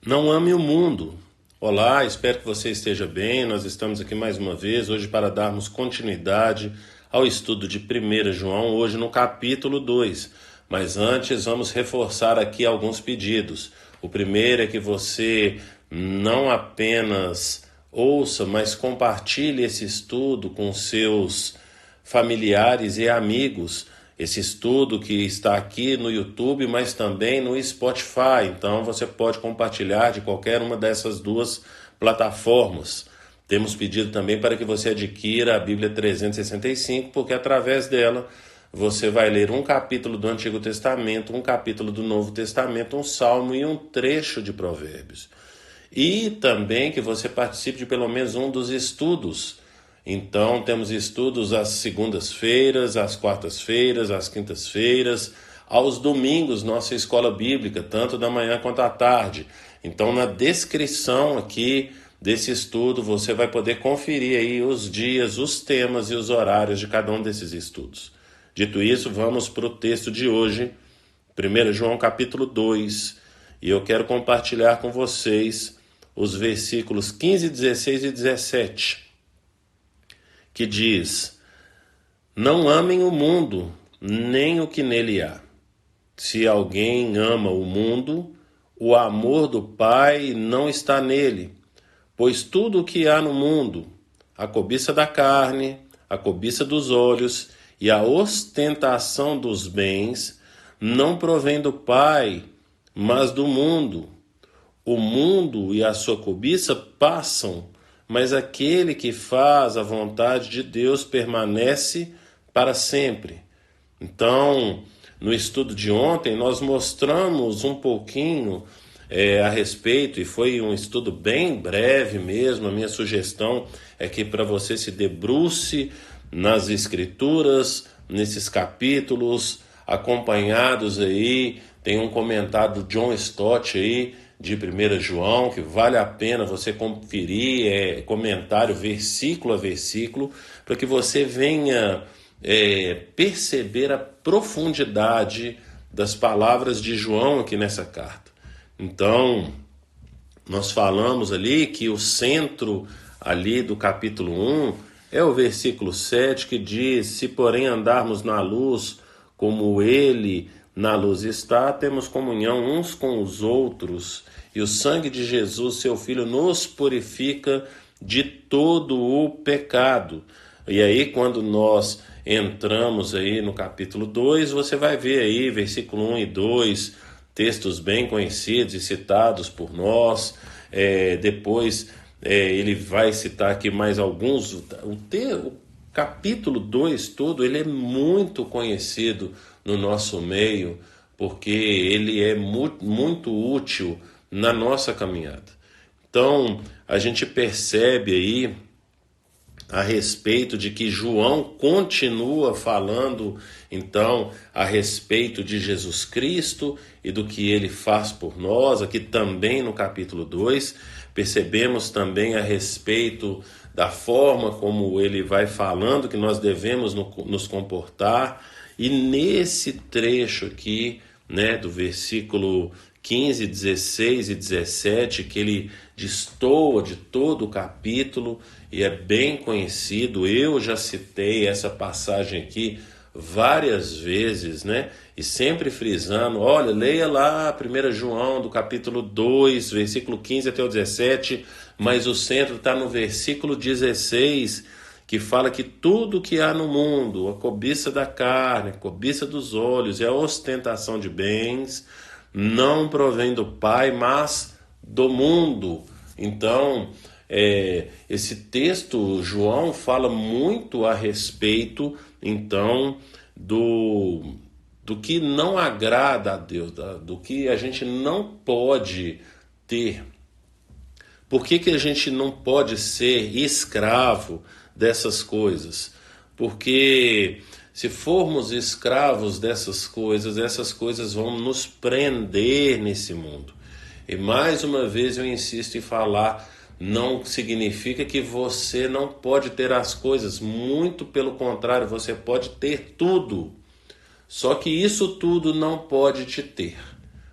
Não ame o mundo. Olá, espero que você esteja bem. Nós estamos aqui mais uma vez, hoje para darmos continuidade ao estudo de 1 João, hoje no capítulo 2. Mas antes vamos reforçar aqui alguns pedidos. O primeiro é que você não apenas ouça, mas compartilhe esse estudo com seus familiares e amigos. Esse estudo que está aqui no YouTube, mas também no Spotify. Então você pode compartilhar de qualquer uma dessas duas plataformas. Temos pedido também para que você adquira a Bíblia 365, porque através dela você vai ler um capítulo do Antigo Testamento, um capítulo do Novo Testamento, um salmo e um trecho de Provérbios. E também que você participe de pelo menos um dos estudos. Então, temos estudos às segundas-feiras, às quartas-feiras, às quintas-feiras, aos domingos, nossa escola bíblica, tanto da manhã quanto à tarde. Então, na descrição aqui desse estudo, você vai poder conferir aí os dias, os temas e os horários de cada um desses estudos. Dito isso, vamos para o texto de hoje, 1 João capítulo 2, e eu quero compartilhar com vocês os versículos 15, 16 e 17. Que diz: não amem o mundo, nem o que nele há. Se alguém ama o mundo, o amor do Pai não está nele. Pois tudo o que há no mundo, a cobiça da carne, a cobiça dos olhos e a ostentação dos bens, não provém do Pai, mas do mundo. O mundo e a sua cobiça passam, mas aquele que faz a vontade de Deus permanece para sempre. Então, no estudo de ontem, nós mostramos um pouquinho a respeito, e foi um estudo bem breve mesmo. A minha sugestão é que para você se debruce nas escrituras, nesses capítulos, acompanhados aí, tem um comentário do John Stott aí, de 1 João, que vale a pena você conferir, comentário versículo a versículo, para que você venha perceber a profundidade das palavras de João aqui nessa carta. Então, nós falamos ali que o centro ali do capítulo 1 é o versículo 7, que diz: se porém andarmos na luz como ele na luz está, temos comunhão uns com os outros, e o sangue de Jesus, seu Filho, nos purifica de todo o pecado. E aí, quando nós entramos aí no capítulo 2, você vai ver aí, versículo 1 e 2, textos bem conhecidos e citados por nós. Depois ele vai citar aqui mais alguns. O capítulo 2 todo, ele é muito conhecido no nosso meio, porque ele é muito útil na nossa caminhada. Então, a gente percebe aí a respeito de que João continua falando, então, a respeito de Jesus Cristo e do que ele faz por nós. Aqui também no capítulo 2, percebemos também a respeito da forma como ele vai falando que nós devemos nos comportar. E nesse trecho aqui, né, do versículo 15, 16 e 17, que ele destoa de todo o capítulo e é bem conhecido. Eu já citei essa passagem aqui várias vezes, né? E sempre frisando, olha, leia lá 1 João do capítulo 2, versículo 15 até o 17, mas o centro está no versículo 16, que fala que tudo que há no mundo, a cobiça da carne, a cobiça dos olhos e a ostentação de bens, não provém do Pai, mas do mundo. Então, esse texto, João, fala muito a respeito, então, do que não agrada a Deus, do que a gente não pode ter. Por que a gente não pode ser escravo dessas coisas? Porque se formos escravos dessas coisas, essas coisas vão nos prender nesse mundo. E mais uma vez eu insisto em falar, não significa que você não pode ter as coisas, muito pelo contrário, você pode ter tudo. Só que isso tudo não pode te ter.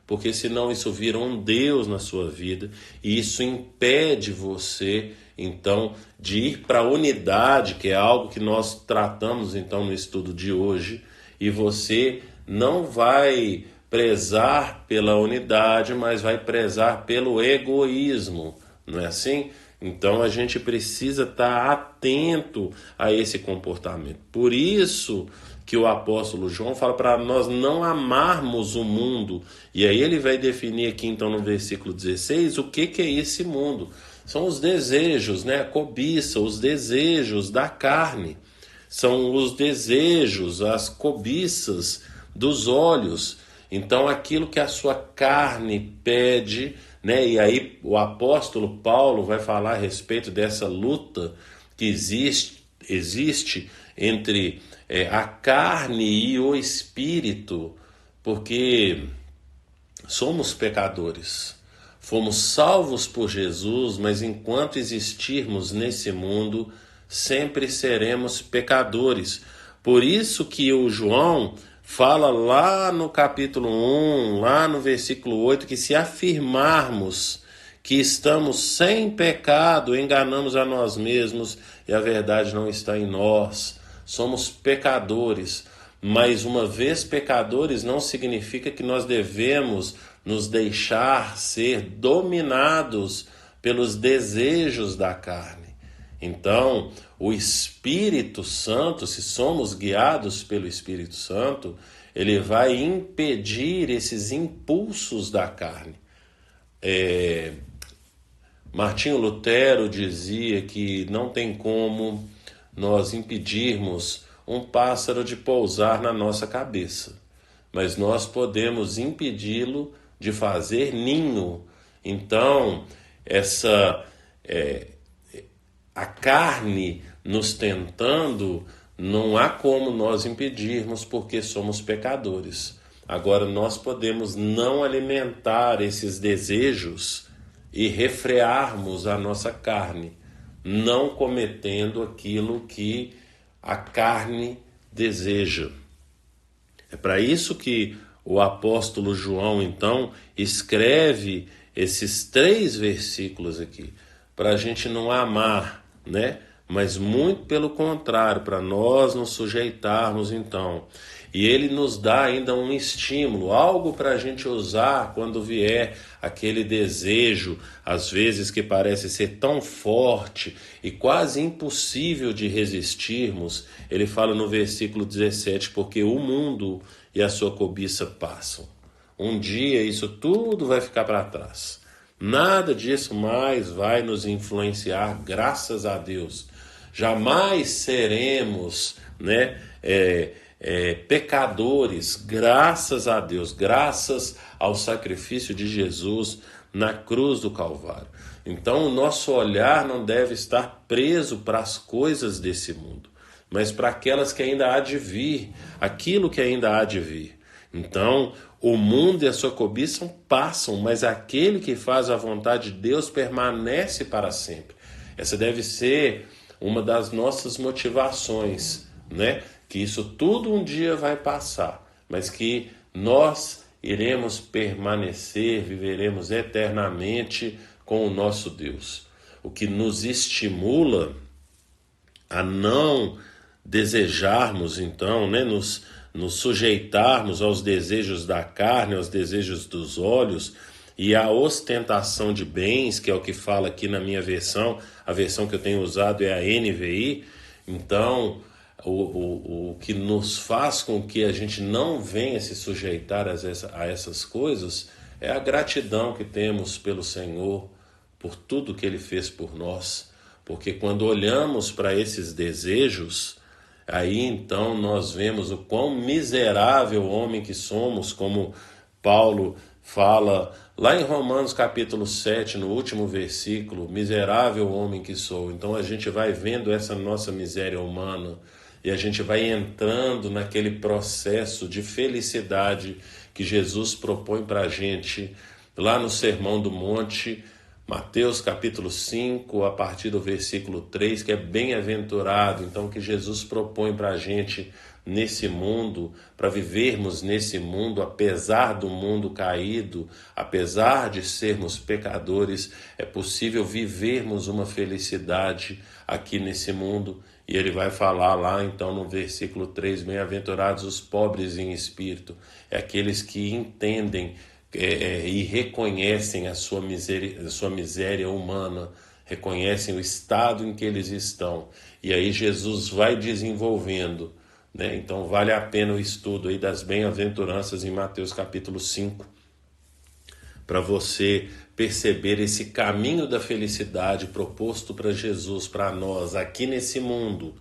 porque senão isso vira um Deus na sua vida e isso impede você, então, de ir para a unidade, que é algo que nós tratamos, então, no estudo de hoje, e você não vai prezar pela unidade, mas vai prezar pelo egoísmo, não é assim? Então a gente precisa estar atento a esse comportamento. Por isso que o apóstolo João fala para nós não amarmos o mundo. E aí ele vai definir aqui então no versículo 16 o que é esse mundo. São os desejos, né? A cobiça, os desejos da carne. São os desejos, as cobiças dos olhos. Então aquilo que a sua carne pede, né? E aí o apóstolo Paulo vai falar a respeito dessa luta que existe entre a carne e o espírito, porque somos pecadores. Fomos salvos por Jesus, mas enquanto existirmos nesse mundo, sempre seremos pecadores. Por isso que o João fala lá no capítulo 1, lá no versículo 8, que se afirmarmos que estamos sem pecado, enganamos a nós mesmos e a verdade não está em nós. Somos pecadores, mas uma vez pecadores não significa que nós devemos nos deixar ser dominados pelos desejos da carne. Então, o Espírito Santo, se somos guiados pelo Espírito Santo, ele vai impedir esses impulsos da carne. Martinho Lutero dizia que não tem como nós impedirmos um pássaro de pousar na nossa cabeça, mas nós podemos impedi-lo de fazer ninho. Então, a carne nos tentando, não há como nós impedirmos, porque somos pecadores. Agora, nós podemos não alimentar esses desejos e refrearmos a nossa carne, não cometendo aquilo que a carne deseja. É para isso que o apóstolo João, então, escreve esses 3 versículos aqui, para a gente não amar, né? Mas muito pelo contrário, para nós nos sujeitarmos, então. E ele nos dá ainda um estímulo, algo para a gente usar quando vier aquele desejo, às vezes que parece ser tão forte e quase impossível de resistirmos. Ele fala no versículo 17, porque o mundo e a sua cobiça passam. Um dia isso tudo vai ficar para trás. Nada disso mais vai nos influenciar, graças a Deus. Jamais seremos, né, pecadores, graças a Deus, graças ao sacrifício de Jesus na cruz do Calvário. Então o nosso olhar não deve estar preso para as coisas desse mundo, mas para aquelas que ainda há de vir, aquilo que ainda há de vir. Então, o mundo e a sua cobiça passam, mas aquele que faz a vontade de Deus permanece para sempre. Essa deve ser uma das nossas motivações, né? Que isso tudo um dia vai passar, mas que nós iremos permanecer, viveremos eternamente com o nosso Deus. O que nos estimula a não desejarmos, então, né, nos sujeitarmos aos desejos da carne, aos desejos dos olhos e à ostentação de bens, que é o que fala aqui na minha versão. A versão que eu tenho usado é a NVI. Então, o que nos faz com que a gente não venha se sujeitar a essas coisas é a gratidão que temos pelo Senhor, por tudo que Ele fez por nós. Porque quando olhamos para esses desejos, aí então nós vemos o quão miserável homem que somos, como Paulo fala lá em Romanos capítulo 7, no último versículo, miserável homem que sou. Então a gente vai vendo essa nossa miséria humana e a gente vai entrando naquele processo de felicidade que Jesus propõe para a gente lá no Sermão do Monte, Mateus capítulo 5, a partir do versículo 3, que é bem-aventurado, então, que Jesus propõe para a gente nesse mundo, para vivermos nesse mundo, apesar do mundo caído, apesar de sermos pecadores, é possível vivermos uma felicidade aqui nesse mundo. E ele vai falar lá então no versículo 3, bem-aventurados os pobres em espírito, é aqueles que entendem e reconhecem a sua miséria humana, reconhecem o estado em que eles estão. E aí Jesus vai desenvolvendo, né? Então vale a pena o estudo aí das bem-aventuranças em Mateus capítulo 5, para você perceber esse caminho da felicidade proposto para Jesus, para nós, aqui nesse mundo.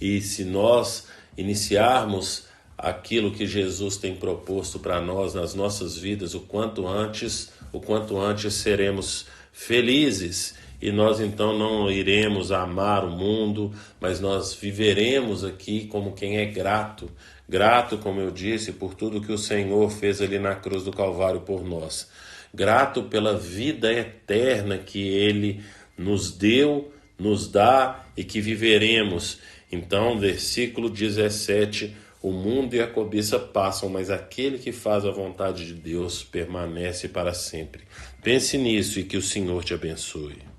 E se nós iniciarmos aquilo que Jesus tem proposto para nós nas nossas vidas, o quanto antes seremos felizes. E nós então não iremos amar o mundo, mas nós viveremos aqui como quem é grato. Grato, como eu disse, por tudo que o Senhor fez ali na cruz do Calvário por nós. Grato pela vida eterna que Ele nos deu, nos dá e que viveremos. Então, versículo 17, o mundo e a cobiça passam, mas aquele que faz a vontade de Deus permanece para sempre. Pense nisso e que o Senhor te abençoe.